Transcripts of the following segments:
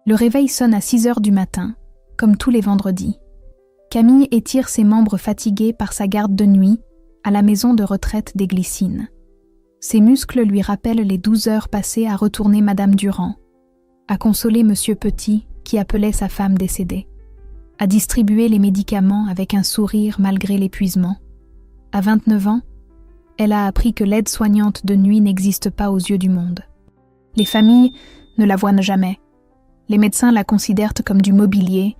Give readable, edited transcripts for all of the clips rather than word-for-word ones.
Le réveil sonne à 6 heures du matin, comme tous les vendredis. Camille étire ses membres fatigués par sa garde de nuit à la maison de retraite des Glycines. Ses muscles lui rappellent les 12 heures passées à retourner Madame Durand, à consoler Monsieur Petit qui appelait sa femme décédée, à distribuer les médicaments avec un sourire malgré l'épuisement. À 29 ans, elle a appris que l'aide-soignante de nuit n'existe pas aux yeux du monde. Les familles ne la voient jamais. Les médecins la considèrent comme du mobilier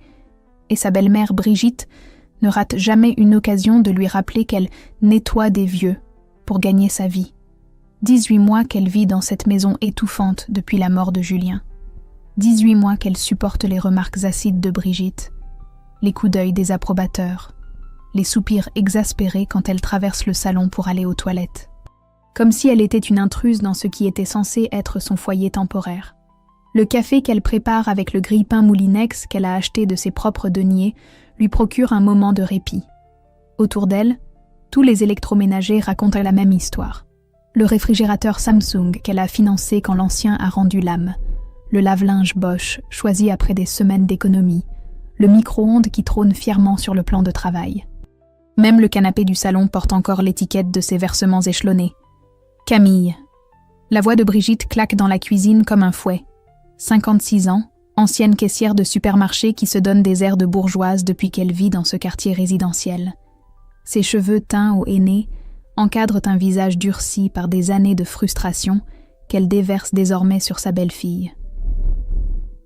et sa belle-mère Brigitte ne rate jamais une occasion de lui rappeler qu'elle nettoie des vieux pour gagner sa vie. 18 mois qu'elle vit dans cette maison étouffante depuis la mort de Julien. 18 mois qu'elle supporte les remarques acides de Brigitte, les coups d'œil des approbateurs, les soupirs exaspérés quand elle traverse le salon pour aller aux toilettes. Comme si elle était une intruse dans ce qui était censé être son foyer temporaire. Le café qu'elle prépare avec le grille-pain Moulinex qu'elle a acheté de ses propres deniers lui procure un moment de répit. Autour d'elle, tous les électroménagers racontent la même histoire. Le réfrigérateur Samsung qu'elle a financé quand l'ancien a rendu l'âme, le lave-linge Bosch choisi après des semaines d'économie, le micro-ondes qui trône fièrement sur le plan de travail. Même le canapé du salon porte encore l'étiquette de ses versements échelonnés. Camille. La voix de Brigitte claque dans la cuisine comme un fouet. 56 ans, ancienne caissière de supermarché qui se donne des airs de bourgeoise depuis qu'elle vit dans ce quartier résidentiel. Ses cheveux teints au henné encadrent un visage durci par des années de frustration qu'elle déverse désormais sur sa belle-fille.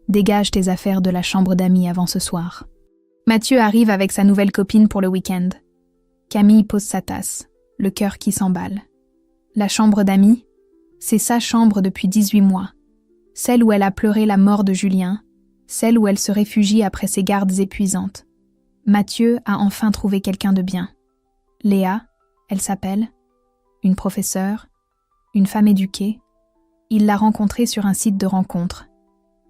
Dégage tes affaires de la chambre d'amis avant ce soir. Mathieu arrive avec sa nouvelle copine pour le week-end. Camille pose sa tasse, le cœur qui s'emballe. La chambre d'amis, c'est sa chambre depuis 18 mois. Celle où elle a pleuré la mort de Julien, celle où elle se réfugie après ses gardes épuisantes. Mathieu a enfin trouvé quelqu'un de bien. Léa, elle s'appelle, une professeure, une femme éduquée. Il l'a rencontrée sur un site de rencontre.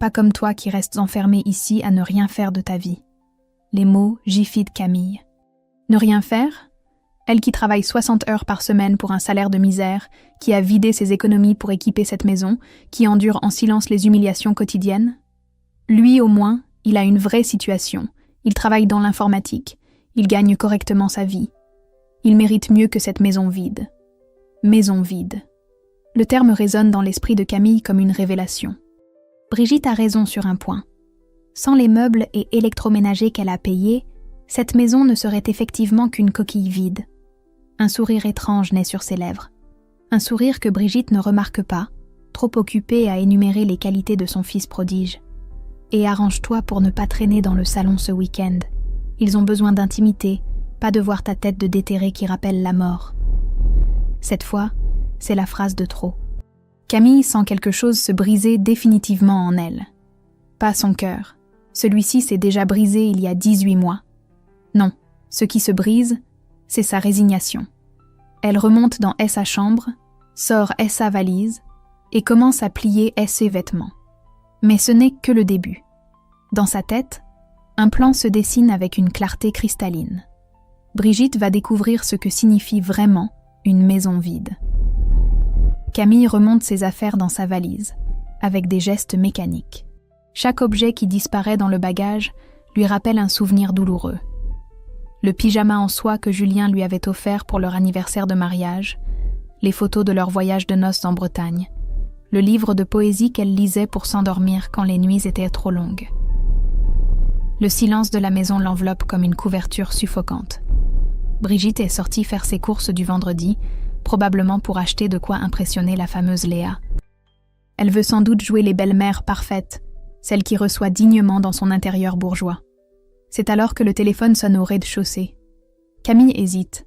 Pas comme toi qui restes enfermée ici à ne rien faire de ta vie. Les mots jiffient de Camille. Ne rien faire ? Elle qui travaille 60 heures par semaine pour un salaire de misère, qui a vidé ses économies pour équiper cette maison, qui endure en silence les humiliations quotidiennes. Lui au moins, il a une vraie situation. Il travaille dans l'informatique. Il gagne correctement sa vie. Il mérite mieux que cette maison vide. Maison vide. Le terme résonne dans l'esprit de Camille comme une révélation. Brigitte a raison sur un point. Sans les meubles et électroménagers qu'elle a payés, cette maison ne serait effectivement qu'une coquille vide. Un sourire étrange naît sur ses lèvres. Un sourire que Brigitte ne remarque pas, trop occupée à énumérer les qualités de son fils prodige. Et arrange-toi pour ne pas traîner dans le salon ce week-end. Ils ont besoin d'intimité, pas de voir ta tête de déterré qui rappelle la mort. Cette fois, c'est la phrase de trop. Camille sent quelque chose se briser définitivement en elle. Pas son cœur. Celui-ci s'est déjà brisé il y a 18 mois. Non, ce qui se brise, c'est sa résignation. Elle remonte dans sa chambre, sort sa valise et commence à plier ses vêtements. Mais ce n'est que le début. Dans sa tête, un plan se dessine avec une clarté cristalline. Brigitte va découvrir ce que signifie vraiment une maison vide. Camille remonte ses affaires dans sa valise, avec des gestes mécaniques. Chaque objet qui disparaît dans le bagage lui rappelle un souvenir douloureux. Le pyjama en soie que Julien lui avait offert pour leur anniversaire de mariage, les photos de leur voyage de noces en Bretagne, le livre de poésie qu'elle lisait pour s'endormir quand les nuits étaient trop longues. Le silence de la maison l'enveloppe comme une couverture suffocante. Brigitte est sortie faire ses courses du vendredi, probablement pour acheter de quoi impressionner la fameuse Léa. Elle veut sans doute jouer les belles-mères parfaites, celle qui reçoit dignement dans son intérieur bourgeois. C'est alors que le téléphone sonne au rez-de-chaussée. Camille hésite.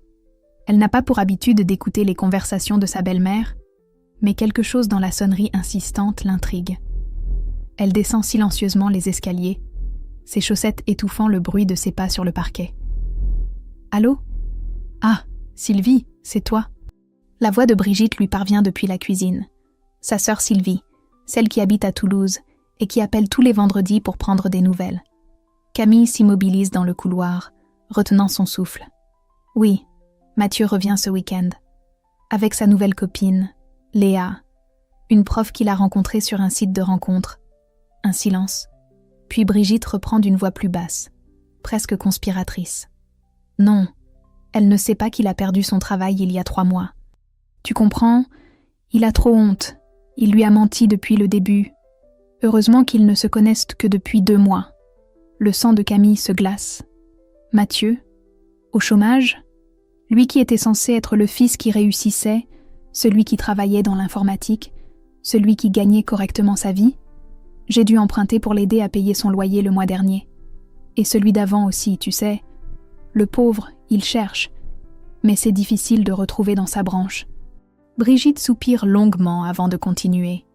Elle n'a pas pour habitude d'écouter les conversations de sa belle-mère, mais quelque chose dans la sonnerie insistante l'intrigue. Elle descend silencieusement les escaliers, ses chaussettes étouffant le bruit de ses pas sur le parquet. « Allô ? Ah, Sylvie, c'est toi ?» La voix de Brigitte lui parvient depuis la cuisine. Sa sœur Sylvie, celle qui habite à Toulouse et qui appelle tous les vendredis pour prendre des nouvelles. Camille s'immobilise dans le couloir, retenant son souffle. Oui, Mathieu revient ce week-end. Avec sa nouvelle copine, Léa, une prof qu'il a rencontrée sur un site de rencontre. Un silence. Puis Brigitte reprend d'une voix plus basse, presque conspiratrice. Non, elle ne sait pas qu'il a perdu son travail il y a 3 mois. Tu comprends? Il a trop honte. Il lui a menti depuis le début. Heureusement qu'ils ne se connaissent que depuis 2 mois. Le sang de Camille se glace. Mathieu, au chômage, lui qui était censé être le fils qui réussissait, celui qui travaillait dans l'informatique, celui qui gagnait correctement sa vie, j'ai dû emprunter pour l'aider à payer son loyer le mois dernier. Et celui d'avant aussi, tu sais. Le pauvre, il cherche, mais c'est difficile de retrouver dans sa branche. Brigitte soupire longuement avant de continuer.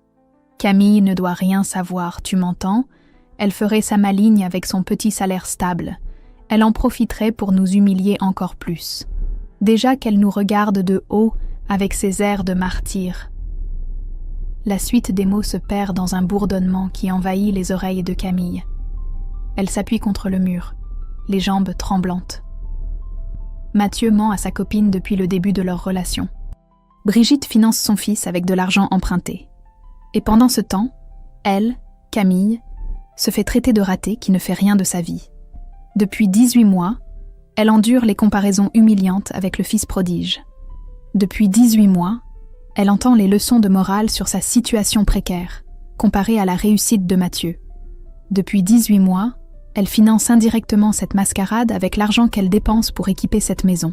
Camille ne doit rien savoir, tu m'entends? Elle ferait sa maligne avec son petit salaire stable. Elle en profiterait pour nous humilier encore plus. Déjà qu'elle nous regarde de haut avec ses airs de martyr. La suite des mots se perd dans un bourdonnement qui envahit les oreilles de Camille. Elle s'appuie contre le mur, les jambes tremblantes. Mathieu ment à sa copine depuis le début de leur relation. Brigitte finance son fils avec de l'argent emprunté. Et pendant ce temps, elle, Camille, se fait traiter de ratée qui ne fait rien de sa vie. Depuis 18 mois, elle endure les comparaisons humiliantes avec le fils prodige. Depuis 18 mois, elle entend les leçons de morale sur sa situation précaire, comparée à la réussite de Mathieu. Depuis 18 mois, elle finance indirectement cette mascarade avec l'argent qu'elle dépense pour équiper cette maison.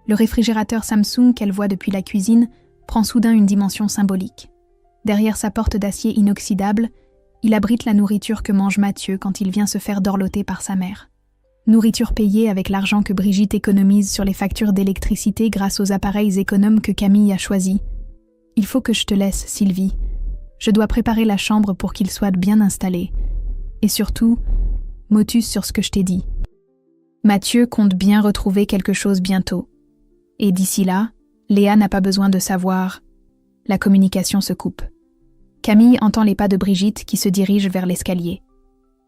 Le réfrigérateur Samsung qu'elle voit depuis la cuisine prend soudain une dimension symbolique. Derrière sa porte d'acier inoxydable, il abrite la nourriture que mange Mathieu quand il vient se faire dorloter par sa mère. Nourriture payée avec l'argent que Brigitte économise sur les factures d'électricité grâce aux appareils économes que Camille a choisis. Il faut que je te laisse, Sylvie. Je dois préparer la chambre pour qu'il soit bien installé. Et surtout, motus sur ce que je t'ai dit. Mathieu compte bien retrouver quelque chose bientôt. Et d'ici là, Léa n'a pas besoin de savoir. La communication se coupe. Camille entend les pas de Brigitte qui se dirige vers l'escalier.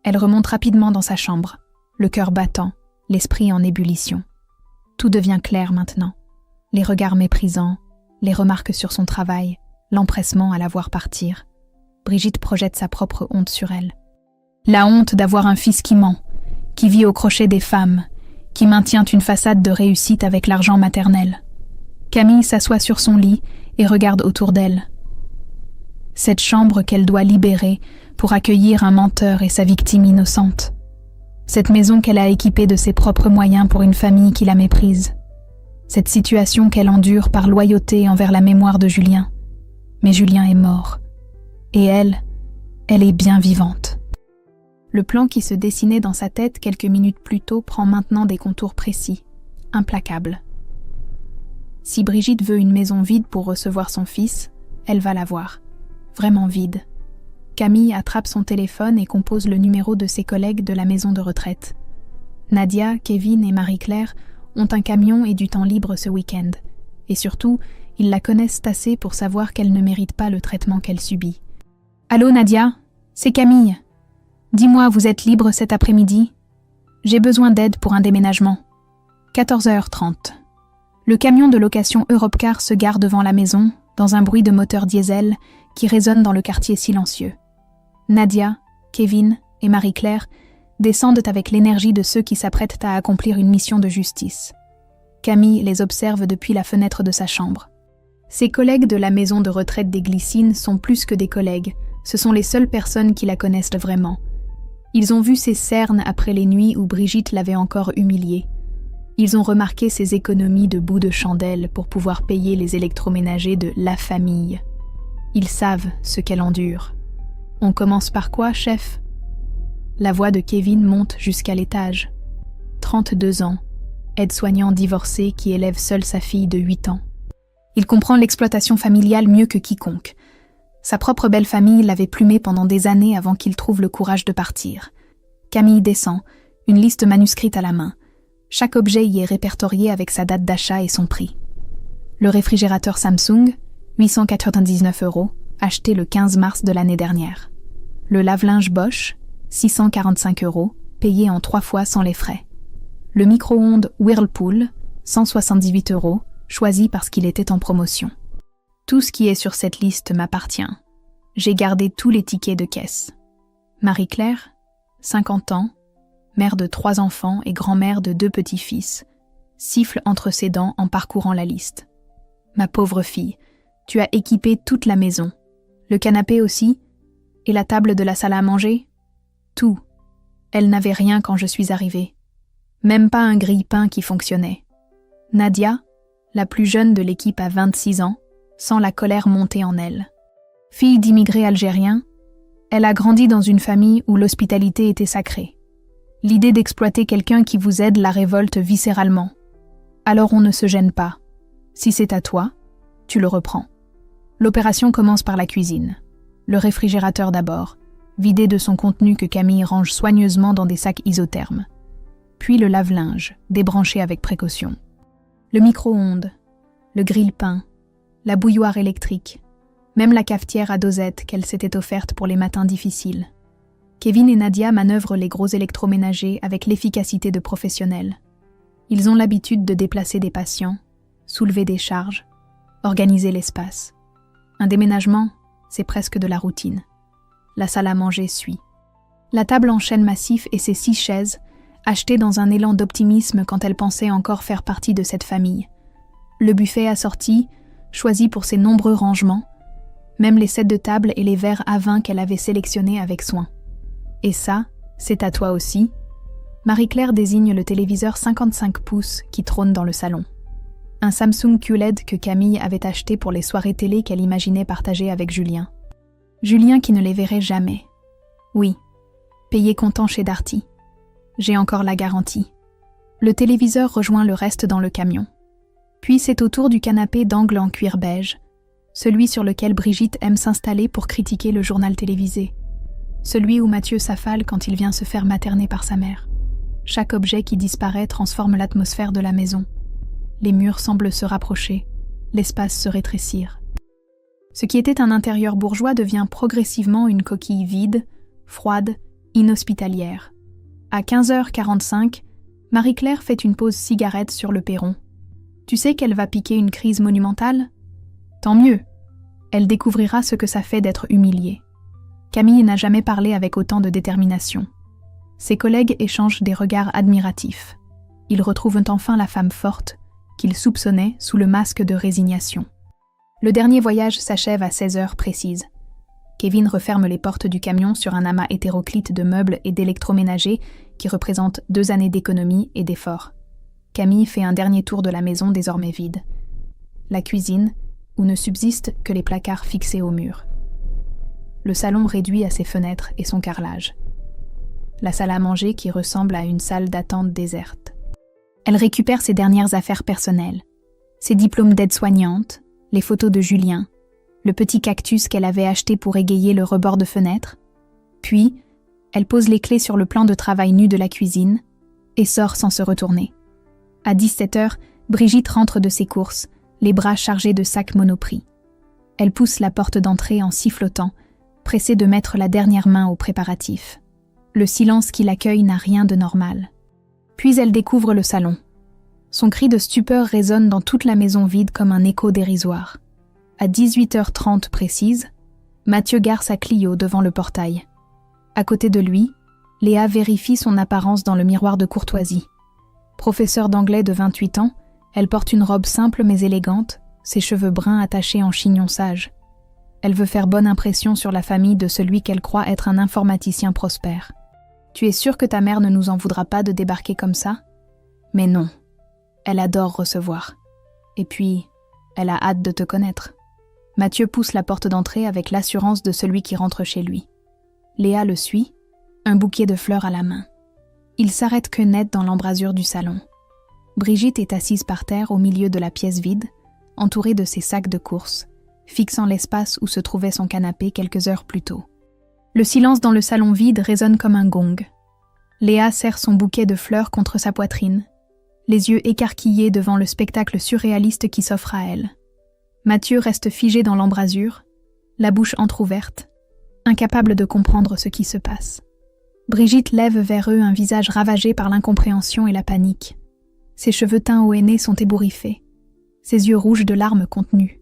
Elle remonte rapidement dans sa chambre, le cœur battant, l'esprit en ébullition. Tout devient clair maintenant. Les regards méprisants, les remarques sur son travail, l'empressement à la voir partir. Brigitte projette sa propre honte sur elle. La honte d'avoir un fils qui ment, qui vit au crochet des femmes, qui maintient une façade de réussite avec l'argent maternel. Camille s'assoit sur son lit et regarde autour d'elle. Cette chambre qu'elle doit libérer pour accueillir un menteur et sa victime innocente. Cette maison qu'elle a équipée de ses propres moyens pour une famille qui la méprise. Cette situation qu'elle endure par loyauté envers la mémoire de Julien. Mais Julien est mort. Et elle est bien vivante. Le plan qui se dessinait dans sa tête quelques minutes plus tôt prend maintenant des contours précis, implacables. Si Brigitte veut une maison vide pour recevoir son fils, elle va l'avoir. Vraiment vide. Camille attrape son téléphone et compose le numéro de ses collègues de la maison de retraite. Nadia, Kevin et Marie-Claire ont un camion et du temps libre ce week-end. Et surtout, ils la connaissent assez pour savoir qu'elle ne mérite pas le traitement qu'elle subit. « Allô Nadia, c'est Camille. Dis-moi, vous êtes libre cet après-midi? J'ai besoin d'aide pour un déménagement. 14h30. Le camion de location Europcar se gare devant la maison, dans un bruit de moteur diesel qui résonne dans le quartier silencieux. Nadia, Kevin et Marie-Claire descendent avec l'énergie de ceux qui s'apprêtent à accomplir une mission de justice. Camille les observe depuis la fenêtre de sa chambre. Ses collègues de la maison de retraite des Glycines sont plus que des collègues, ce sont les seules personnes qui la connaissent vraiment. Ils ont vu ses cernes après les nuits où Brigitte l'avait encore humiliée. Ils ont remarqué ses économies de bouts de chandelle pour pouvoir payer les électroménagers de la famille. Ils savent ce qu'elle endure. On commence par quoi, chef? La voix de Kevin monte jusqu'à l'étage. 32 ans, aide-soignant divorcé qui élève seul sa fille de 8 ans. Il comprend l'exploitation familiale mieux que quiconque. Sa propre belle famille l'avait plumé pendant des années avant qu'il trouve le courage de partir. Camille descend, une liste manuscrite à la main. Chaque objet y est répertorié avec sa date d'achat et son prix. Le réfrigérateur Samsung, 899 €, acheté le 15 mars de l'année dernière. Le lave-linge Bosch, 645 €, payé en 3 fois sans les frais. Le micro-ondes Whirlpool, 178 €, choisi parce qu'il était en promotion. Tout ce qui est sur cette liste m'appartient. J'ai gardé tous les tickets de caisse. Marie-Claire, 50 ans, mère de 3 enfants et grand-mère de 2 petits-fils, siffle entre ses dents en parcourant la liste. Ma pauvre fille, tu as équipé toute la maison. Le canapé aussi? Et la table de la salle à manger? Tout. Elle n'avait rien quand je suis arrivée. Même pas un grille-pain qui fonctionnait. Nadia, la plus jeune de l'équipe à 26 ans, sent la colère monter en elle. Fille d'immigrés algériens, elle a grandi dans une famille où l'hospitalité était sacrée. L'idée d'exploiter quelqu'un qui vous aide la révolte viscéralement. Alors on ne se gêne pas. Si c'est à toi, tu le reprends. L'opération commence par la cuisine. Le réfrigérateur d'abord, vidé de son contenu que Camille range soigneusement dans des sacs isothermes. Puis le lave-linge, débranché avec précaution. Le micro-ondes, le grille-pain, la bouilloire électrique, même la cafetière à dosette qu'elle s'était offerte pour les matins difficiles. Kevin et Nadia manœuvrent les gros électroménagers avec l'efficacité de professionnels. Ils ont l'habitude de déplacer des patients, soulever des charges, organiser l'espace. Un déménagement, c'est presque de la routine. La salle à manger suit. La table en chêne massif et ses 6 chaises, achetées dans un élan d'optimisme quand elle pensait encore faire partie de cette famille. Le buffet assorti, choisi pour ses nombreux rangements, même les sets de table et les verres à vin qu'elle avait sélectionnés avec soin. Et ça, c'est à toi aussi. Marie-Claire désigne le téléviseur 55 pouces qui trône dans le salon. Un Samsung QLED que Camille avait acheté pour les soirées télé qu'elle imaginait partager avec Julien. Julien qui ne les verrait jamais. Oui, payé comptant chez Darty. J'ai encore la garantie. Le téléviseur rejoint le reste dans le camion. Puis c'est au tour du canapé d'angle en cuir beige, celui sur lequel Brigitte aime s'installer pour critiquer le journal télévisé, celui où Mathieu s'affale quand il vient se faire materner par sa mère. Chaque objet qui disparaît transforme l'atmosphère de la maison. Les murs semblent se rapprocher, l'espace se rétrécir. Ce qui était un intérieur bourgeois devient progressivement une coquille vide, froide, inhospitalière. À 15h45, Marie-Claire fait une pause cigarette sur le perron. Tu sais qu'elle va piquer une crise monumentale? Tant mieux. Elle découvrira ce que ça fait d'être humiliée. Camille n'a jamais parlé avec autant de détermination. Ses collègues échangent des regards admiratifs. Ils retrouvent enfin la femme forte qu'ils soupçonnaient sous le masque de résignation. Le dernier voyage s'achève à 16h précises. Kevin referme les portes du camion sur un amas hétéroclite de meubles et d'électroménagers qui représente 2 années d'économie et d'effort. Camille fait un dernier tour de la maison désormais vide. La cuisine, où ne subsistent que les placards fixés au mur. Le salon réduit à ses fenêtres et son carrelage. La salle à manger qui ressemble à une salle d'attente déserte. Elle récupère ses dernières affaires personnelles, ses diplômes d'aide-soignante, les photos de Julien, le petit cactus qu'elle avait acheté pour égayer le rebord de fenêtre. Puis, elle pose les clés sur le plan de travail nu de la cuisine et sort sans se retourner. À 17h, Brigitte rentre de ses courses, les bras chargés de sacs Monoprix. Elle pousse la porte d'entrée en sifflotant, pressée de mettre la dernière main aux préparatifs. Le silence qui l'accueille n'a rien de normal. Puis elle découvre le salon. Son cri de stupeur résonne dans toute la maison vide comme un écho dérisoire. À 18h30 précise, Mathieu gare sa Clio devant le portail. À côté de lui, Léa vérifie son apparence dans le miroir de courtoisie. Professeure d'anglais de 28 ans, elle porte une robe simple mais élégante, ses cheveux bruns attachés en chignon sage. Elle veut faire bonne impression sur la famille de celui qu'elle croit être un informaticien prospère. « Tu es sûre que ta mère ne nous en voudra pas de débarquer comme ça ?» Mais non. Elle adore recevoir. Et puis, elle a hâte de te connaître. Mathieu pousse la porte d'entrée avec l'assurance de celui qui rentre chez lui. Léa le suit, un bouquet de fleurs à la main. Il s'arrête que net dans l'embrasure du salon. Brigitte est assise par terre au milieu de la pièce vide, entourée de ses sacs de courses, fixant l'espace où se trouvait son canapé quelques heures plus tôt. Le silence dans le salon vide résonne comme un gong. Léa serre son bouquet de fleurs contre sa poitrine, les yeux écarquillés devant le spectacle surréaliste qui s'offre à elle. Mathieu reste figé dans l'embrasure, la bouche entr'ouverte, incapable de comprendre ce qui se passe. Brigitte lève vers eux un visage ravagé par l'incompréhension et la panique. Ses cheveux teints au henné sont ébouriffés, ses yeux rouges de larmes contenues.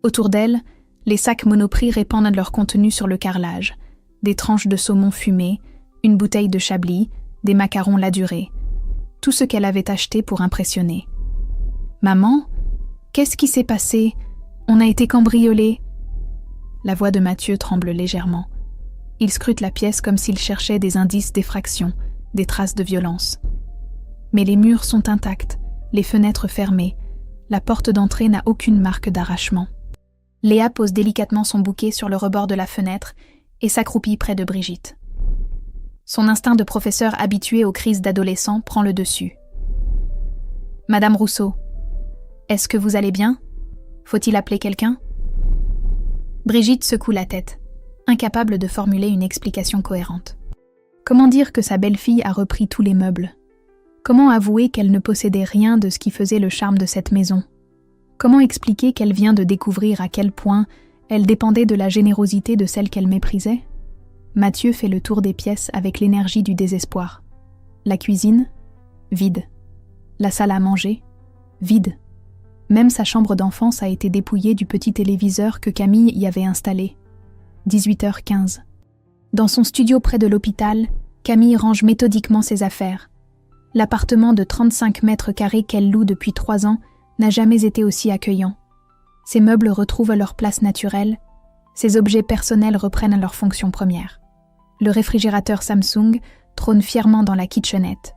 Autour d'elle, les sacs Monoprix répandent leur contenu sur le carrelage, des tranches de saumon fumé, Une bouteille de Chablis, des macarons Ladurée, tout ce qu'elle avait acheté pour impressionner. « Maman, qu'est-ce qui s'est passé? On a été cambriolés. » La voix de Mathieu tremble légèrement. Il scrute la pièce comme s'il cherchait des indices d'effraction, des traces de violence. Mais les murs sont intacts, les fenêtres fermées, la porte d'entrée n'a aucune marque d'arrachement. Léa pose délicatement son bouquet sur le rebord de la fenêtre et s'accroupit près de Brigitte. Son instinct de professeur habitué aux crises d'adolescents prend le dessus. « Madame Rousseau, est-ce que vous allez bien? Faut-il appeler quelqu'un ?» Brigitte secoue la tête, incapable de formuler une explication cohérente. Comment dire que sa belle-fille a repris tous les meubles? Comment avouer qu'elle ne possédait rien de ce qui faisait le charme de cette maison? Comment expliquer qu'elle vient de découvrir à quel point elle dépendait de la générosité de celle qu'elle méprisait? Mathieu fait le tour des pièces avec l'énergie du désespoir. La cuisine, vide. La salle à manger, vide. Même sa chambre d'enfance a été dépouillée du petit téléviseur que Camille y avait installé. 18h15. Dans son studio près de l'hôpital, Camille range méthodiquement ses affaires. L'appartement de 35 mètres carrés qu'elle loue depuis 3 ans n'a jamais été aussi accueillant. Ses meubles retrouvent leur place naturelle, ses objets personnels reprennent leur fonction première. Le réfrigérateur Samsung trône fièrement dans la kitchenette,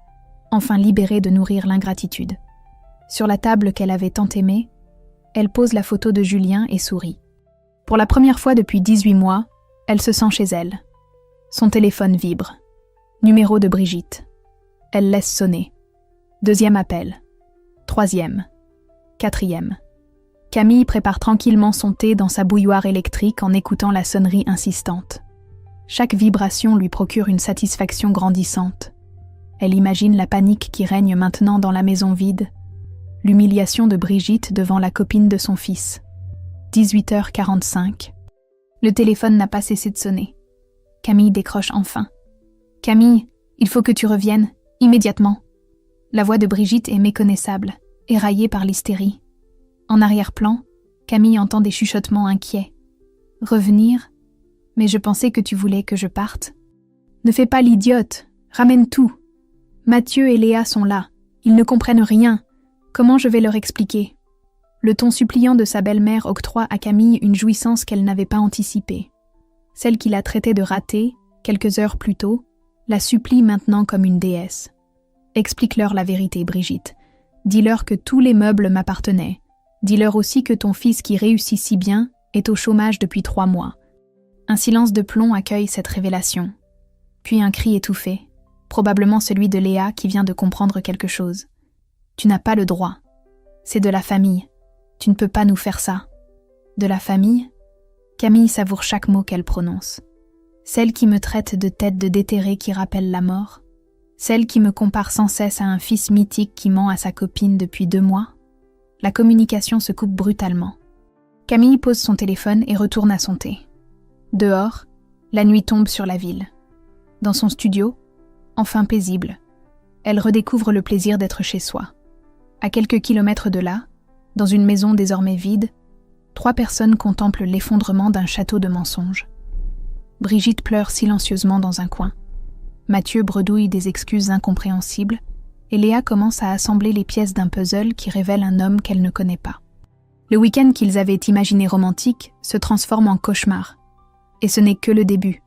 enfin libéré de nourrir l'ingratitude. Sur la table qu'elle avait tant aimée, elle pose la photo de Julien et sourit. Pour la première fois depuis 18 mois, elle se sent chez elle. Son téléphone vibre. Numéro de Brigitte. Elle laisse sonner. 2e appel. 3e. 4e. Camille prépare tranquillement son thé dans sa bouilloire électrique en écoutant la sonnerie insistante. Chaque vibration lui procure une satisfaction grandissante. Elle imagine la panique qui règne maintenant dans la maison vide, l'humiliation de Brigitte devant la copine de son fils. 18h45. Le téléphone n'a pas cessé de sonner. Camille décroche enfin. « Camille, il faut que tu reviennes, immédiatement. » La voix de Brigitte est méconnaissable, éraillée par l'hystérie. En arrière-plan, Camille entend des chuchotements inquiets. « Revenir? Mais je pensais que tu voulais que je parte. »« Ne fais pas l'idiote, ramène tout. Mathieu et Léa sont là, ils ne comprennent rien. Comment je vais leur expliquer ?» Le ton suppliant de sa belle-mère octroie à Camille une jouissance qu'elle n'avait pas anticipée. Celle qui la traitait de ratée, quelques heures plus tôt, la supplie maintenant comme une déesse. « Explique-leur la vérité, Brigitte. Dis-leur que tous les meubles m'appartenaient. Dis-leur aussi que ton fils qui réussit si bien est au chômage depuis 3 mois. » Un silence de plomb accueille cette révélation. Puis un cri étouffé, probablement celui de Léa qui vient de comprendre quelque chose. « Tu n'as pas le droit. C'est de la famille. Tu ne peux pas nous faire ça. » De la famille? Camille savoure chaque mot qu'elle prononce. Celle qui me traite de tête de déterré qui rappelle la mort? Celle qui me compare sans cesse à un fils mythique qui ment à sa copine depuis 2 mois? La communication se coupe brutalement. Camille pose son téléphone et retourne à son thé. Dehors, la nuit tombe sur la ville. Dans son studio, enfin paisible, elle redécouvre le plaisir d'être chez soi. À quelques kilomètres de là, dans une maison désormais vide, 3 personnes contemplent l'effondrement d'un château de mensonges. Brigitte pleure silencieusement dans un coin. Mathieu bredouille des excuses incompréhensibles et Léa commence à assembler les pièces d'un puzzle qui révèle un homme qu'elle ne connaît pas. Le week-end qu'ils avaient imaginé romantique se transforme en cauchemar. Et ce n'est que le début.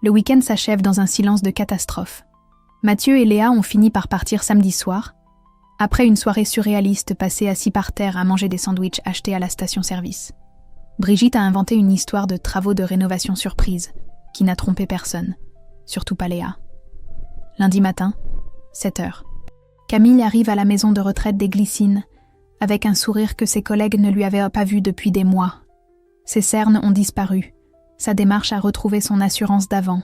Le week-end s'achève dans un silence de catastrophe. Mathieu et Léa ont fini par partir samedi soir, après une soirée surréaliste passée assis par terre à manger des sandwichs achetés à la station-service. Brigitte a inventé une histoire de travaux de rénovation surprise, qui n'a trompé personne, surtout pas Léa. Lundi matin, 7h. Camille arrive à la maison de retraite des Glycines, avec un sourire que ses collègues ne lui avaient pas vu depuis des mois. Ses cernes ont disparu, sa démarche a retrouvé son assurance d'avant.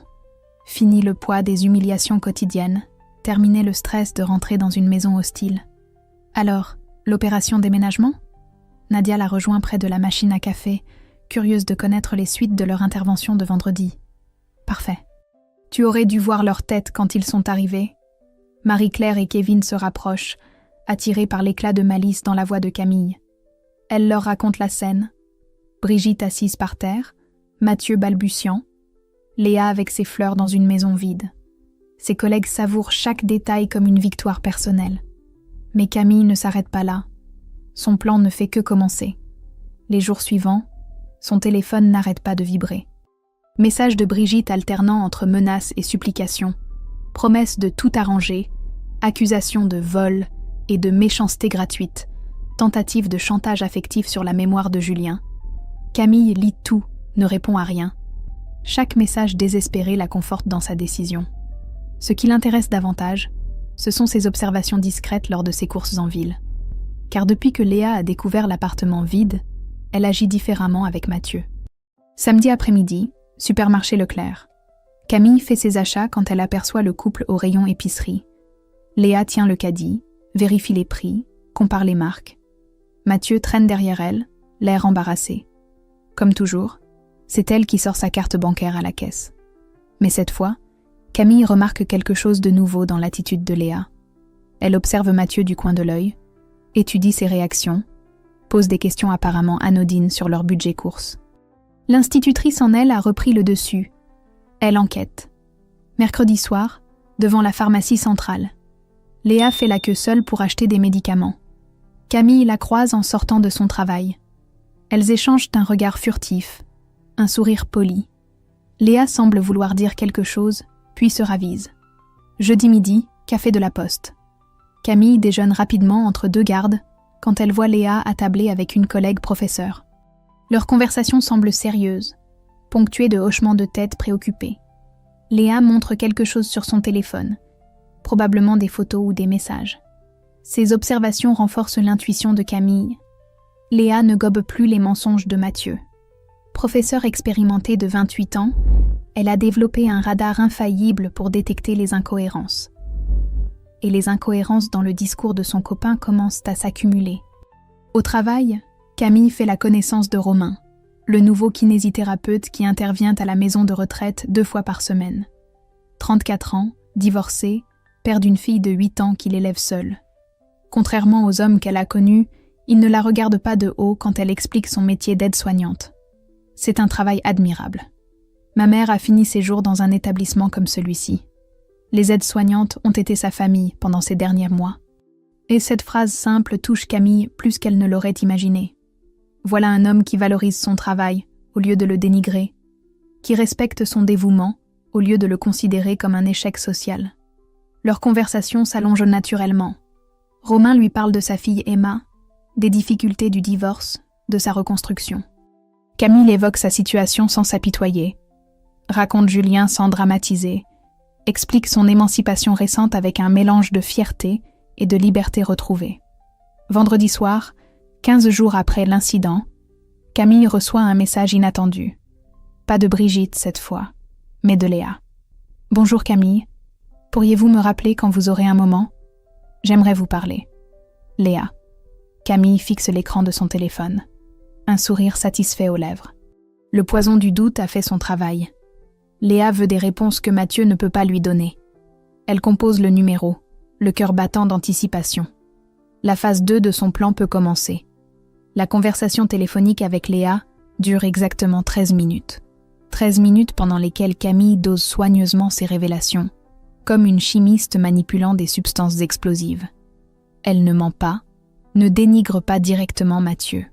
Fini le poids des humiliations quotidiennes, terminé le stress de rentrer dans une maison hostile. Alors, l'opération déménagement? Nadia la rejoint près de la machine à café, curieuse de connaître les suites de leur intervention de vendredi. Parfait. Tu aurais dû voir leur tête quand ils sont arrivés. Marie-Claire et Kevin se rapprochent, attirés par l'éclat de malice dans la voix de Camille. Elle leur raconte la scène. Brigitte assise par terre, Mathieu balbutiant, Léa avec ses fleurs dans une maison vide. Ses collègues savourent chaque détail comme une victoire personnelle. Mais Camille ne s'arrête pas là. Son plan ne fait que commencer. Les jours suivants, son téléphone n'arrête pas de vibrer. Messages de Brigitte alternant entre menaces et supplications, promesses de tout arranger, accusations de vol et de méchanceté gratuite, tentatives de chantage affectif sur la mémoire de Julien. Camille lit tout, ne répond à rien. Chaque message désespéré la conforte dans sa décision. Ce qui l'intéresse davantage, ce sont ses observations discrètes lors de ses courses en ville. Car depuis que Léa a découvert l'appartement vide, elle agit différemment avec Mathieu. Samedi après-midi, supermarché Leclerc. Camille fait ses achats quand elle aperçoit le couple au rayon épicerie. Léa tient le caddie, vérifie les prix, compare les marques. Mathieu traîne derrière elle, l'air embarrassé. Comme toujours, c'est elle qui sort sa carte bancaire à la caisse. Mais cette fois, Camille remarque quelque chose de nouveau dans l'attitude de Léa. Elle observe Mathieu du coin de l'œil, étudie ses réactions, pose des questions apparemment anodines sur leur budget course. L'institutrice en elle a repris le dessus. Elle enquête. Mercredi soir, devant la pharmacie centrale. Léa fait la queue seule pour acheter des médicaments. Camille la croise en sortant de son travail. Elles échangent un regard furtif, un sourire poli. Léa semble vouloir dire quelque chose, puis se ravise. Jeudi midi, café de la Poste. Camille déjeune rapidement entre deux gardes quand elle voit Léa attablée avec une collègue professeure. Leur conversation semble sérieuse, ponctuée de hochements de tête préoccupés. Léa montre quelque chose sur son téléphone, probablement des photos ou des messages. Ces observations renforcent l'intuition de Camille. Léa ne gobe plus les mensonges de Mathieu. Professeure expérimentée de 28 ans, elle a développé un radar infaillible pour détecter les incohérences. Et les incohérences dans le discours de son copain commencent à s'accumuler. Au travail, Camille fait la connaissance de Romain, le nouveau kinésithérapeute qui intervient à la maison de retraite 2 fois par semaine. 34 ans, divorcé, père d'une fille de 8 ans qu'il élève seule. Contrairement aux hommes qu'elle a connus, il ne la regarde pas de haut quand elle explique son métier d'aide-soignante. C'est un travail admirable. Ma mère a fini ses jours dans un établissement comme celui-ci. Les aides-soignantes ont été sa famille pendant ces derniers mois. Et cette phrase simple touche Camille plus qu'elle ne l'aurait imaginé. Voilà un homme qui valorise son travail au lieu de le dénigrer, qui respecte son dévouement au lieu de le considérer comme un échec social. Leur conversation s'allonge naturellement. Romain lui parle de sa fille Emma, des difficultés du divorce, de sa reconstruction. Camille évoque sa situation sans s'apitoyer, raconte Julien sans dramatiser, explique son émancipation récente avec un mélange de fierté et de liberté retrouvée. Vendredi soir, 15 jours après l'incident, Camille reçoit un message inattendu. Pas de Brigitte cette fois, mais de Léa. « Bonjour Camille, pourriez-vous me rappeler quand vous aurez un moment ? J'aimerais vous parler. Léa. » Camille fixe l'écran de son téléphone. Un sourire satisfait aux lèvres. Le poison du doute a fait son travail. Léa veut des réponses que Mathieu ne peut pas lui donner. Elle compose le numéro, le cœur battant d'anticipation. La phase 2 de son plan peut commencer. La conversation téléphonique avec Léa dure exactement 13 minutes. 13 minutes pendant lesquelles Camille dose soigneusement ses révélations, comme une chimiste manipulant des substances explosives. Elle ne ment pas, ne dénigre pas directement Mathieu.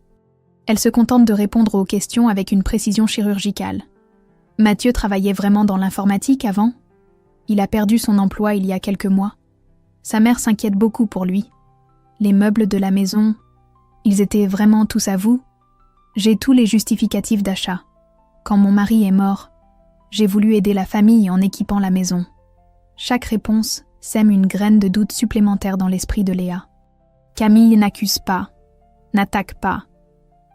Elle se contente de répondre aux questions avec une précision chirurgicale. Mathieu travaillait vraiment dans l'informatique avant ? Il a perdu son emploi il y a quelques mois. Sa mère s'inquiète beaucoup pour lui. Les meubles de la maison, ils étaient vraiment tous à vous ? J'ai tous les justificatifs d'achat. Quand mon mari est mort, j'ai voulu aider la famille en équipant la maison. Chaque réponse sème une graine de doute supplémentaire dans l'esprit de Léa. Camille n'accuse pas, n'attaque pas.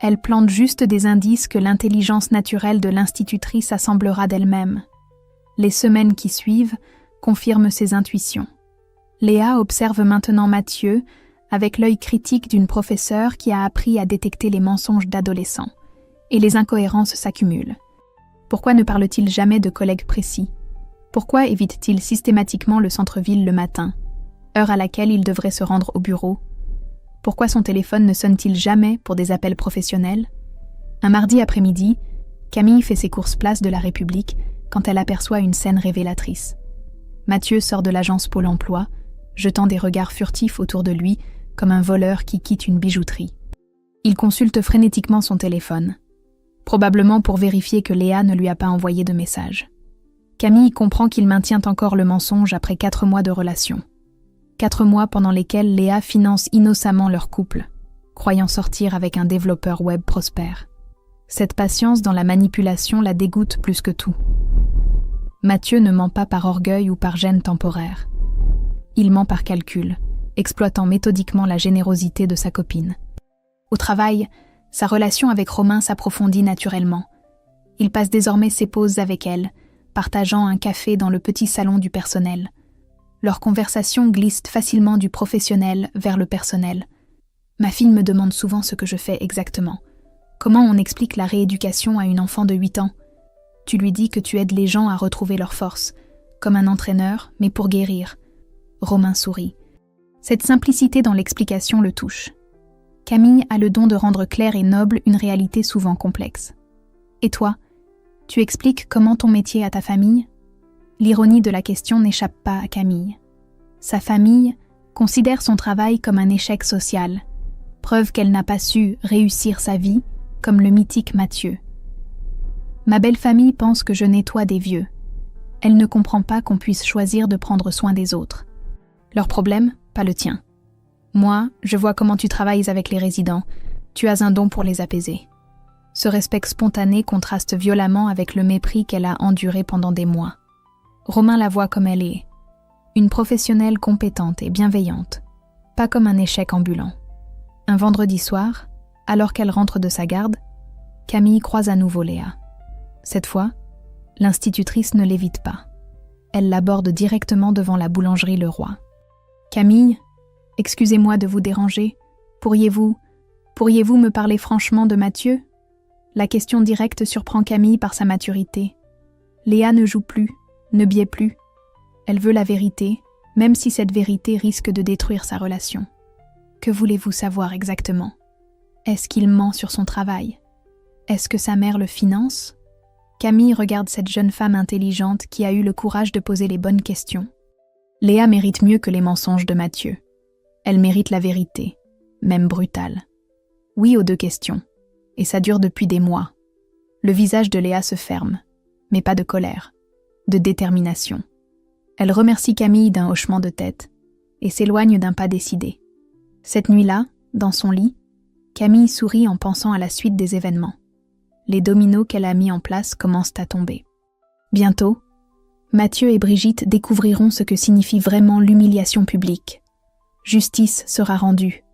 Elle plante juste des indices que l'intelligence naturelle de l'institutrice assemblera d'elle-même. Les semaines qui suivent confirment ses intuitions. Léa observe maintenant Mathieu avec l'œil critique d'une professeure qui a appris à détecter les mensonges d'adolescents. Et les incohérences s'accumulent. Pourquoi ne parle-t-il jamais de collègues précis ? Pourquoi évite-t-il systématiquement le centre-ville le matin, heure à laquelle il devrait se rendre au bureau ? Pourquoi son téléphone ne sonne-t-il jamais pour des appels professionnels ? Un mardi après-midi, Camille fait ses courses place de la République quand elle aperçoit une scène révélatrice. Mathieu sort de l'agence Pôle emploi, jetant des regards furtifs autour de lui, comme un voleur qui quitte une bijouterie. Il consulte frénétiquement son téléphone, probablement pour vérifier que Léa ne lui a pas envoyé de message. Camille comprend qu'il maintient encore le mensonge après 4 mois de relation. 4 mois pendant lesquels Léa finance innocemment leur couple, croyant sortir avec un développeur web prospère. Cette patience dans la manipulation la dégoûte plus que tout. Mathieu ne ment pas par orgueil ou par gêne temporaire. Il ment par calcul, exploitant méthodiquement la générosité de sa copine. Au travail, sa relation avec Romain s'approfondit naturellement. Il passe désormais ses pauses avec elle, partageant un café dans le petit salon du personnel. Leur conversation glisse facilement du professionnel vers le personnel. Ma fille me demande souvent ce que je fais exactement. Comment on explique la rééducation à une enfant de 8 ans ? Tu lui dis que tu aides les gens à retrouver leur force, comme un entraîneur, mais pour guérir. Romain sourit. Cette simplicité dans l'explication le touche. Camille a le don de rendre claire et noble une réalité souvent complexe. Et toi, tu expliques comment ton métier à ta famille ? L'ironie de la question n'échappe pas à Camille. Sa famille considère son travail comme un échec social, preuve qu'elle n'a pas su réussir sa vie, comme le mythique Mathieu. Ma belle famille pense que je nettoie des vieux. Elle ne comprend pas qu'on puisse choisir de prendre soin des autres. Leur problème, pas le tien. Moi, je vois comment tu travailles avec les résidents. Tu as un don pour les apaiser. Ce respect spontané contraste violemment avec le mépris qu'elle a enduré pendant des mois. Romain la voit comme elle est. Une professionnelle compétente et bienveillante. Pas comme un échec ambulant. Un vendredi soir, alors qu'elle rentre de sa garde, Camille croise à nouveau Léa. Cette fois, l'institutrice ne l'évite pas. Elle l'aborde directement devant la boulangerie Leroy. « Camille, excusez-moi de vous déranger. Pourriez-vous me parler franchement de Mathieu ?» La question directe surprend Camille par sa maturité. Léa ne joue plus, ne biait plus. Elle veut la vérité, même si cette vérité risque de détruire sa relation. Que voulez-vous savoir exactement ? Est-ce qu'il ment sur son travail ? Est-ce que sa mère le finance ? Camille regarde cette jeune femme intelligente qui a eu le courage de poser les bonnes questions. Léa mérite mieux que les mensonges de Mathieu. Elle mérite la vérité, même brutale. Oui aux 2 questions, et ça dure depuis des mois. Le visage de Léa se ferme, mais pas de colère, de détermination. Elle remercie Camille d'un hochement de tête et s'éloigne d'un pas décidé. Cette nuit-là, dans son lit, Camille sourit en pensant à la suite des événements. Les dominos qu'elle a mis en place commencent à tomber. Bientôt, Mathieu et Brigitte découvriront ce que signifie vraiment l'humiliation publique. Justice sera rendue.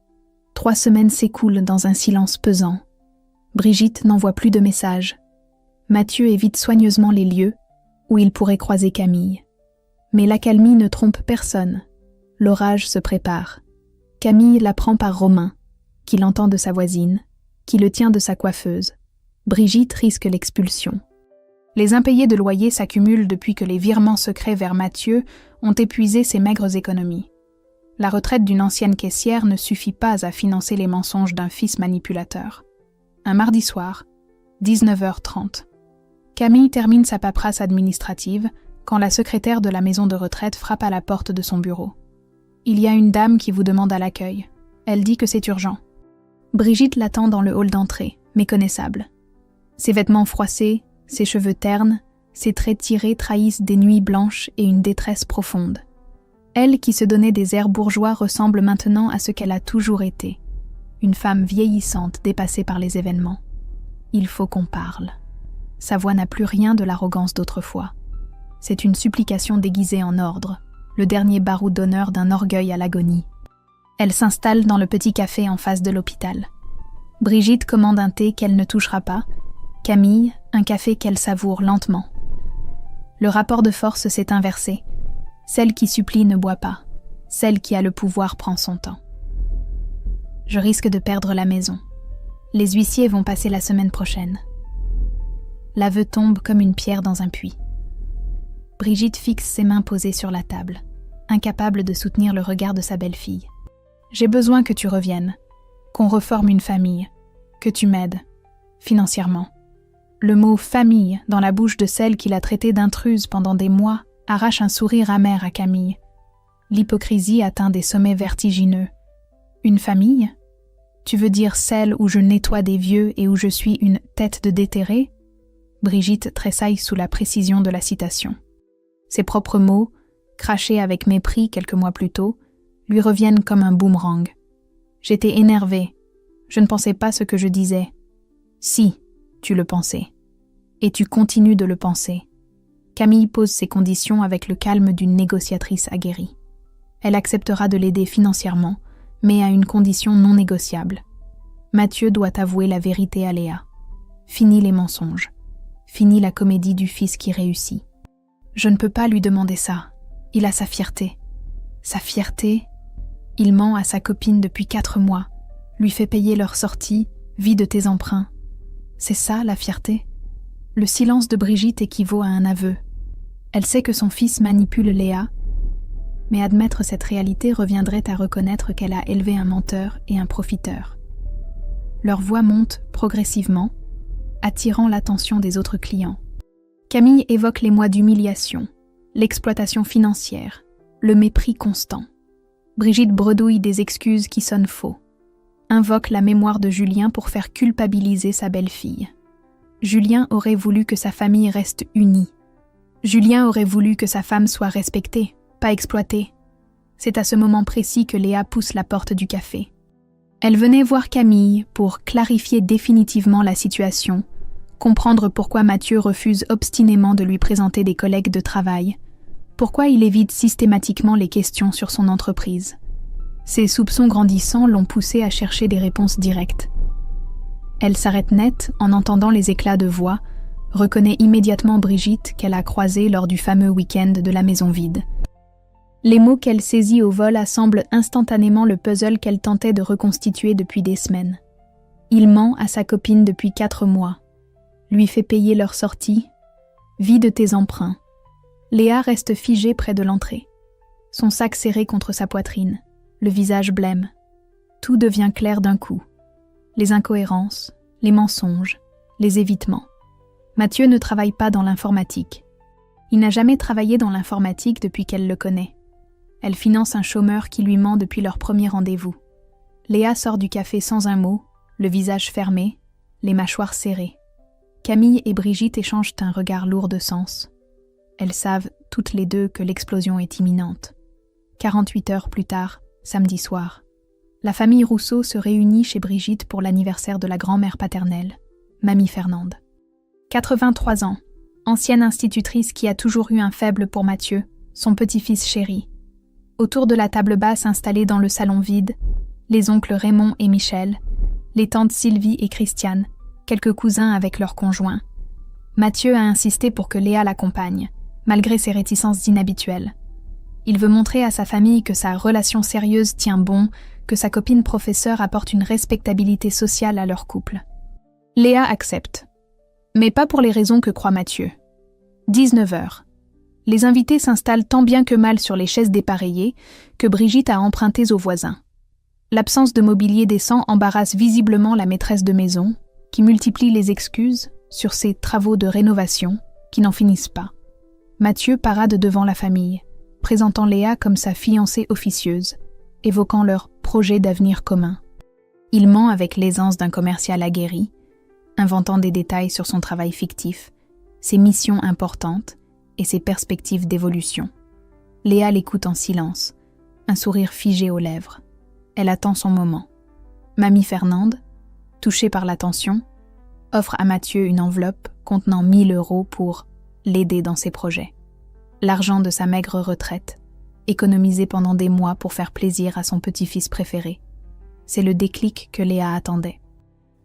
3 semaines s'écoulent dans un silence pesant. Brigitte n'envoie plus de messages. Mathieu évite soigneusement les lieux où il pourrait croiser Camille. Mais l'accalmie ne trompe personne. L'orage se prépare. Camille l'apprend par Romain, qui l'entend de sa voisine, qui le tient de sa coiffeuse. Brigitte risque l'expulsion. Les impayés de loyer s'accumulent depuis que les virements secrets vers Mathieu ont épuisé ses maigres économies. La retraite d'une ancienne caissière ne suffit pas à financer les mensonges d'un fils manipulateur. Un mardi soir, 19h30. Camille termine sa paperasse administrative quand la secrétaire de la maison de retraite frappe à la porte de son bureau. Il y a une dame qui vous demande à l'accueil. Elle dit que c'est urgent. Brigitte l'attend dans le hall d'entrée, méconnaissable. Ses vêtements froissés, ses cheveux ternes, ses traits tirés trahissent des nuits blanches et une détresse profonde. Elle qui se donnait des airs bourgeois ressemble maintenant à ce qu'elle a toujours été. Une femme vieillissante dépassée par les événements. Il faut qu'on parle. Sa voix n'a plus rien de l'arrogance d'autrefois. C'est une supplication déguisée en ordre, le dernier barreau d'honneur d'un orgueil à l'agonie. Elle s'installe dans le petit café en face de l'hôpital. Brigitte commande un thé qu'elle ne touchera pas, Camille, un café qu'elle savoure lentement. Le rapport de force s'est inversé. Celle qui supplie ne boit pas. Celle qui a le pouvoir prend son temps. Je risque de perdre la maison. Les huissiers vont passer la semaine prochaine. L'aveu tombe comme une pierre dans un puits. Brigitte fixe ses mains posées sur la table, incapable de soutenir le regard de sa belle-fille. J'ai besoin que tu reviennes, qu'on reforme une famille, que tu m'aides, financièrement. Le mot « famille » dans la bouche de celle qui l'a traitée d'intruse pendant des mois arrache un sourire amer à Camille. L'hypocrisie atteint des sommets vertigineux. Une famille? Tu veux dire celle où je nettoie des vieux et où je suis une tête de déterré? Brigitte tressaille sous la précision de la citation. Ses propres mots, crachés avec mépris quelques mois plus tôt, lui reviennent comme un boomerang. J'étais énervée. Je ne pensais pas ce que je disais. Si, tu le pensais. Et tu continues de le penser. Camille pose ses conditions avec le calme d'une négociatrice aguerrie. Elle acceptera de l'aider financièrement, mais à une condition non négociable. Mathieu doit avouer la vérité à Léa. Fini les mensonges. Fini la comédie du fils qui réussit. Je ne peux pas lui demander ça. Il a sa fierté. Sa fierté, il ment à sa copine depuis 4 mois, lui fait payer leur sortie, vit de tes emprunts. C'est ça, la fierté? Le silence de Brigitte équivaut à un aveu. Elle sait que son fils manipule Léa, mais admettre cette réalité reviendrait à reconnaître qu'elle a élevé un menteur et un profiteur. Leur voix monte progressivement, attirant l'attention des autres clients. Camille évoque les mois d'humiliation, l'exploitation financière, le mépris constant. Brigitte bredouille des excuses qui sonnent faux. Invoque la mémoire de Julien pour faire culpabiliser sa belle-fille. Julien aurait voulu que sa famille reste unie. Julien aurait voulu que sa femme soit respectée, pas exploitée. C'est à ce moment précis que Léa pousse la porte du café. Elle venait voir Camille pour clarifier définitivement la situation, comprendre pourquoi Mathieu refuse obstinément de lui présenter des collègues de travail, pourquoi il évite systématiquement les questions sur son entreprise. Ses soupçons grandissants l'ont poussée à chercher des réponses directes. Elle s'arrête net en entendant les éclats de voix, reconnaît immédiatement Brigitte qu'elle a croisée lors du fameux week-end de la maison vide. Les mots qu'elle saisit au vol assemblent instantanément le puzzle qu'elle tentait de reconstituer depuis des semaines. Il ment à sa copine depuis 4 mois, lui fait payer leur sortie, vit de tes emprunts. Léa reste figée près de l'entrée, son sac serré contre sa poitrine, le visage blême. Tout devient clair d'un coup. Les incohérences, les mensonges, les évitements. Mathieu ne travaille pas dans l'informatique. Il n'a jamais travaillé dans l'informatique depuis qu'elle le connaît. Elle finance un chômeur qui lui ment depuis leur premier rendez-vous. Léa sort du café sans un mot, le visage fermé, les mâchoires serrées. Camille et Brigitte échangent un regard lourd de sens. Elles savent toutes les deux que l'explosion est imminente. 48 heures plus tard, samedi soir, la famille Rousseau se réunit chez Brigitte pour l'anniversaire de la grand-mère paternelle, Mamie Fernande. 83 ans, ancienne institutrice qui a toujours eu un faible pour Mathieu, son petit-fils chéri. Autour de la table basse installée dans le salon vide, les oncles Raymond et Michel, les tantes Sylvie et Christiane, quelques cousins avec leurs conjoints. Mathieu a insisté pour que Léa l'accompagne, malgré ses réticences inhabituelles. Il veut montrer à sa famille que sa relation sérieuse tient bon, que sa copine professeure apporte une respectabilité sociale à leur couple. Léa accepte, mais pas pour les raisons que croit Mathieu. 19 heures. Les invités s'installent tant bien que mal sur les chaises dépareillées que Brigitte a empruntées aux voisins. L'absence de mobilier décent embarrasse visiblement la maîtresse de maison, qui multiplie les excuses sur ses travaux de rénovation qui n'en finissent pas. Mathieu parade devant la famille, présentant Léa comme sa fiancée officieuse, évoquant leur projet d'avenir commun. Il ment avec l'aisance d'un commercial aguerri, inventant des détails sur son travail fictif, ses missions importantes et ses perspectives d'évolution. Léa l'écoute en silence, un sourire figé aux lèvres. Elle attend son moment. Mamie Fernande, touchée par l'attention, offre à Mathieu une enveloppe contenant 1 000 € pour l'aider dans ses projets. L'argent de sa maigre retraite, économisé pendant des mois pour faire plaisir à son petit-fils préféré. C'est le déclic que Léa attendait.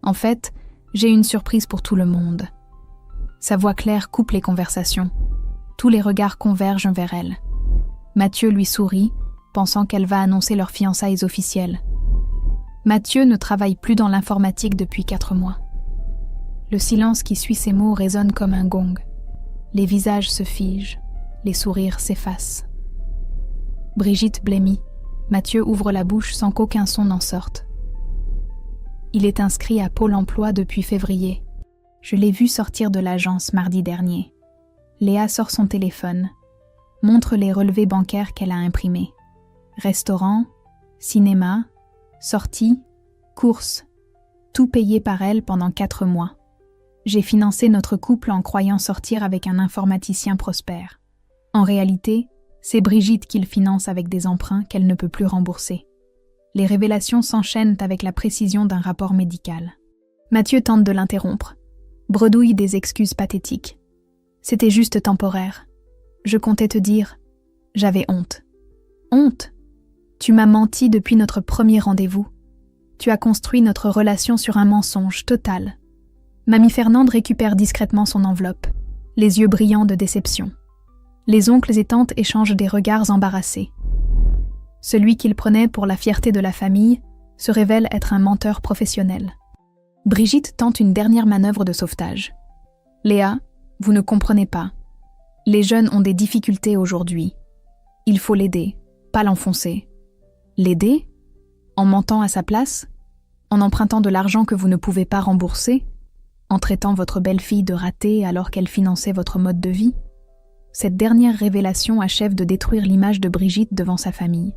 En fait, j'ai une surprise pour tout le monde. Sa voix claire coupe les conversations. Tous les regards convergent vers elle. Mathieu lui sourit, pensant qu'elle va annoncer leurs fiançailles officielles. Mathieu ne travaille plus dans l'informatique depuis 4 mois. Le silence qui suit ces mots résonne comme un gong. Les visages se figent, les sourires s'effacent. Brigitte blêmit. Mathieu ouvre la bouche sans qu'aucun son n'en sorte. Il est inscrit à Pôle emploi depuis février. Je l'ai vu sortir de l'agence mardi dernier. Léa sort son téléphone. montre les relevés bancaires qu'elle a imprimés. Restaurant, cinéma, sorties, courses, tout payé par elle pendant 4 mois. J'ai financé notre couple en croyant sortir avec un informaticien prospère. En réalité, c'est Brigitte qu'il finance avec des emprunts qu'elle ne peut plus rembourser. Les révélations s'enchaînent avec la précision d'un rapport médical. Mathieu tente de l'interrompre, bredouille des excuses pathétiques. C'était juste temporaire. Je comptais te dire, j'avais honte. Honte? Tu m'as menti depuis notre premier rendez-vous. Tu as construit notre relation sur un mensonge total. Mamie Fernande récupère discrètement son enveloppe, les yeux brillants de déception. Les oncles et tantes échangent des regards embarrassés. Celui qu'ils prenaient pour la fierté de la famille se révèle être un menteur professionnel. Brigitte tente une dernière manœuvre de sauvetage. « Léa, vous ne comprenez pas. Les jeunes ont des difficultés aujourd'hui. Il faut l'aider, pas l'enfoncer. » L'aider? En mentant à sa place? En empruntant de l'argent que vous ne pouvez pas rembourser? En traitant votre belle-fille de ratée alors qu'elle finançait votre mode de vie? Cette dernière révélation achève de détruire l'image de Brigitte devant sa famille.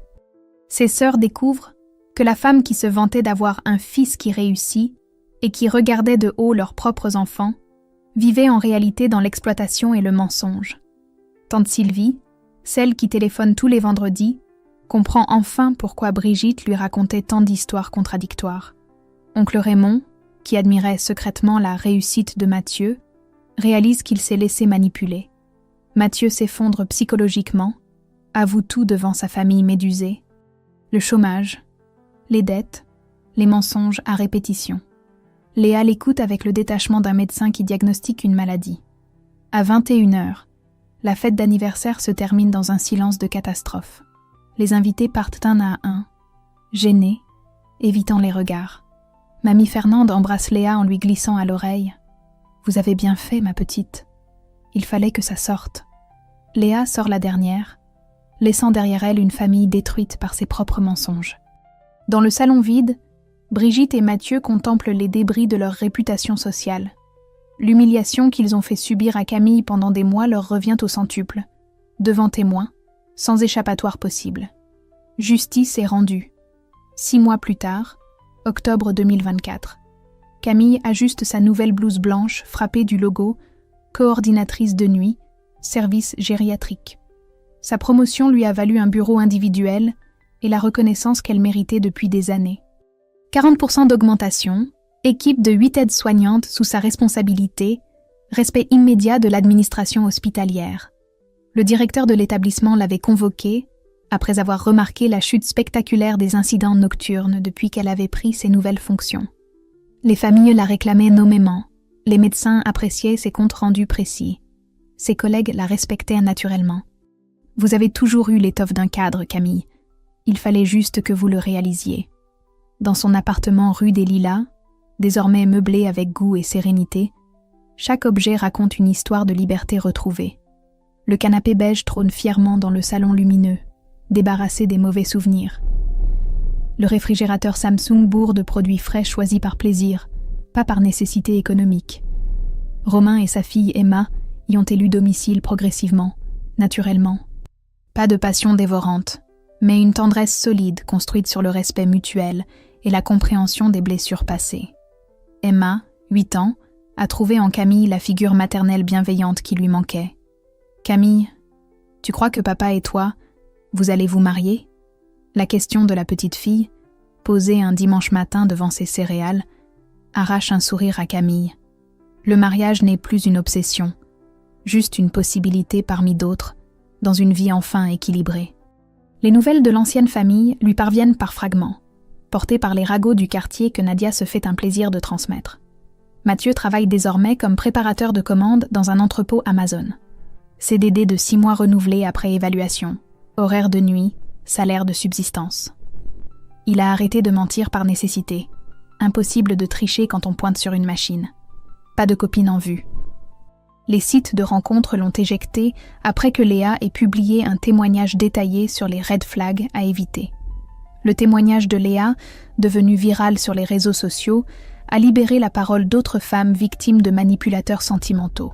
Ses sœurs découvrent que la femme qui se vantait d'avoir un fils qui réussit et qui regardait de haut leurs propres enfants vivait en réalité dans l'exploitation et le mensonge. Tante Sylvie, celle qui téléphone tous les vendredis, comprend enfin pourquoi Brigitte lui racontait tant d'histoires contradictoires. Oncle Raymond, qui admirait secrètement la réussite de Mathieu, réalise qu'il s'est laissé manipuler. Mathieu s'effondre psychologiquement, avoue tout devant sa famille médusée. Le chômage, les dettes, les mensonges à répétition. Léa l'écoute avec le détachement d'un médecin qui diagnostique une maladie. À 21h, la fête d'anniversaire se termine dans un silence de catastrophe. Les invités partent un à un, gênés, évitant les regards. Mamie Fernande embrasse Léa en lui glissant à l'oreille. « Vous avez bien fait, ma petite. Il fallait que ça sorte. » Léa sort la dernière, laissant derrière elle une famille détruite par ses propres mensonges. Dans le salon vide, Brigitte et Mathieu contemplent les débris de leur réputation sociale. L'humiliation qu'ils ont fait subir à Camille pendant des mois leur revient au centuple, devant témoins, sans échappatoire possible. Justice est rendue. 6 mois plus tard, octobre 2024, Camille ajuste sa nouvelle blouse blanche frappée du logo « Coordinatrice de nuit, service gériatrique ». Sa promotion lui a valu un bureau individuel et la reconnaissance qu'elle méritait depuis des années. 40% d'augmentation, équipe de 8 aides-soignantes sous sa responsabilité, respect immédiat de l'administration hospitalière. Le directeur de l'établissement l'avait convoquée, après avoir remarqué la chute spectaculaire des incidents nocturnes depuis qu'elle avait pris ses nouvelles fonctions. Les familles la réclamaient nommément, les médecins appréciaient ses comptes rendus précis. Ses collègues la respectaient naturellement. Vous avez toujours eu l'étoffe d'un cadre, Camille. Il fallait juste que vous le réalisiez. Dans son appartement rue des Lilas, désormais meublé avec goût et sérénité, chaque objet raconte une histoire de liberté retrouvée. Le canapé beige trône fièrement dans le salon lumineux, débarrassé des mauvais souvenirs. Le réfrigérateur Samsung bourre de produits frais choisis par plaisir, pas par nécessité économique. Romain et sa fille Emma y ont élu domicile progressivement, naturellement. Pas de passion dévorante, mais une tendresse solide construite sur le respect mutuel et la compréhension des blessures passées. Emma, 8 ans, a trouvé en Camille la figure maternelle bienveillante qui lui manquait. « Camille, tu crois que papa et toi, vous allez vous marier ?» La question de la petite fille, posée un dimanche matin devant ses céréales, arrache un sourire à Camille. Le mariage n'est plus une obsession, juste une possibilité parmi d'autres, dans une vie enfin équilibrée. Les nouvelles de l'ancienne famille lui parviennent par fragments, portées par les ragots du quartier que Nadia se fait un plaisir de transmettre. Mathieu travaille désormais comme préparateur de commandes dans un entrepôt Amazon. CDD de 6 mois renouvelé après évaluation, horaire de nuit, salaire de subsistance. Il a arrêté de mentir par nécessité. Impossible de tricher quand on pointe sur une machine. Pas de copine en vue. Les sites de rencontres l'ont éjecté après que Léa ait publié un témoignage détaillé sur les red flags à éviter. Le témoignage de Léa, devenu viral sur les réseaux sociaux, a libéré la parole d'autres femmes victimes de manipulateurs sentimentaux.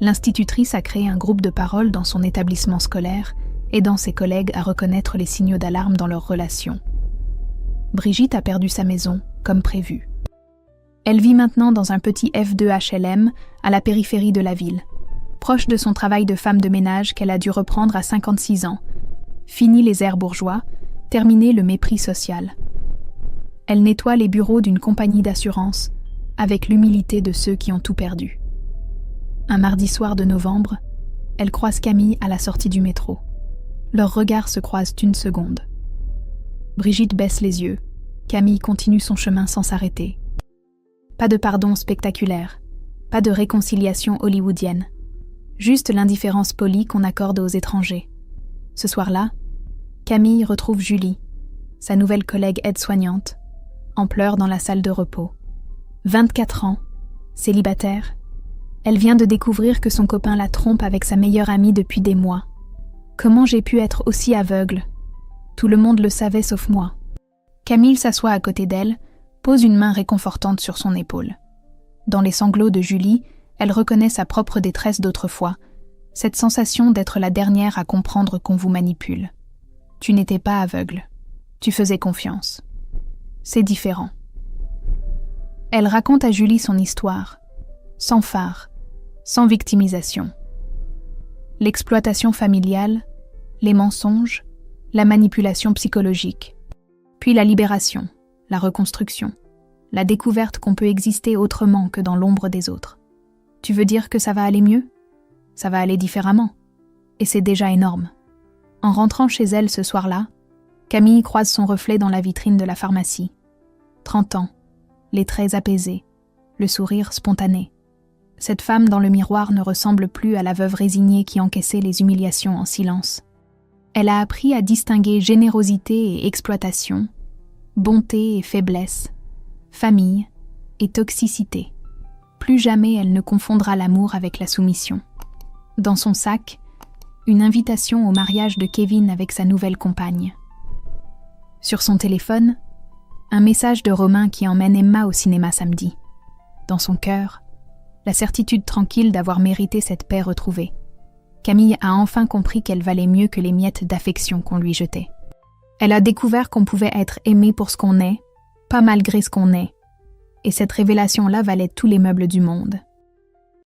L'institutrice a créé un groupe de parole dans son établissement scolaire, aidant ses collègues à reconnaître les signaux d'alarme dans leurs relations. Brigitte a perdu sa maison, comme prévu. Elle vit maintenant dans un petit F2 HLM à la périphérie de la ville, proche de son travail de femme de ménage qu'elle a dû reprendre à 56 ans. Fini les airs bourgeois, terminé le mépris social. Elle nettoie les bureaux d'une compagnie d'assurance, avec l'humilité de ceux qui ont tout perdu. Un mardi soir de novembre, elle croise Camille à la sortie du métro. Leurs regards se croisent une seconde. Brigitte baisse les yeux. Camille continue son chemin sans s'arrêter. Pas de pardon spectaculaire, pas de réconciliation hollywoodienne. Juste l'indifférence polie qu'on accorde aux étrangers. Ce soir-là, Camille retrouve Julie, sa nouvelle collègue aide-soignante, en pleurs dans la salle de repos. 24 ans, célibataire, elle vient de découvrir que son copain la trompe avec sa meilleure amie depuis des mois. Comment j'ai pu être aussi aveugle? Tout le monde le savait sauf moi. Camille s'assoit à côté d'elle, pose une main réconfortante sur son épaule. Dans les sanglots de Julie, elle reconnaît sa propre détresse d'autrefois, cette sensation d'être la dernière à comprendre qu'on vous manipule. Tu n'étais pas aveugle. Tu faisais confiance. C'est différent. Elle raconte à Julie son histoire, sans phare, sans victimisation. L'exploitation familiale, les mensonges, la manipulation psychologique, puis la libération, la reconstruction, la découverte qu'on peut exister autrement que dans l'ombre des autres. Tu veux dire que ça va aller mieux? Ça va aller différemment. Et c'est déjà énorme. En rentrant chez elle ce soir-là, Camille croise son reflet dans la vitrine de la pharmacie. 30 ans, les traits apaisés, le sourire spontané. Cette femme dans le miroir ne ressemble plus à la veuve résignée qui encaissait les humiliations en silence. Elle a appris à distinguer générosité et exploitation, bonté et faiblesse, famille et toxicité. Plus jamais elle ne confondra l'amour avec la soumission. Dans son sac, une invitation au mariage de Kevin avec sa nouvelle compagne. Sur son téléphone, un message de Romain qui emmène Emma au cinéma samedi. Dans son cœur, la certitude tranquille d'avoir mérité cette paix retrouvée. Camille a enfin compris qu'elle valait mieux que les miettes d'affection qu'on lui jetait. Elle a découvert qu'on pouvait être aimé pour ce qu'on est, pas malgré ce qu'on est. Et cette révélation-là valait tous les meubles du monde.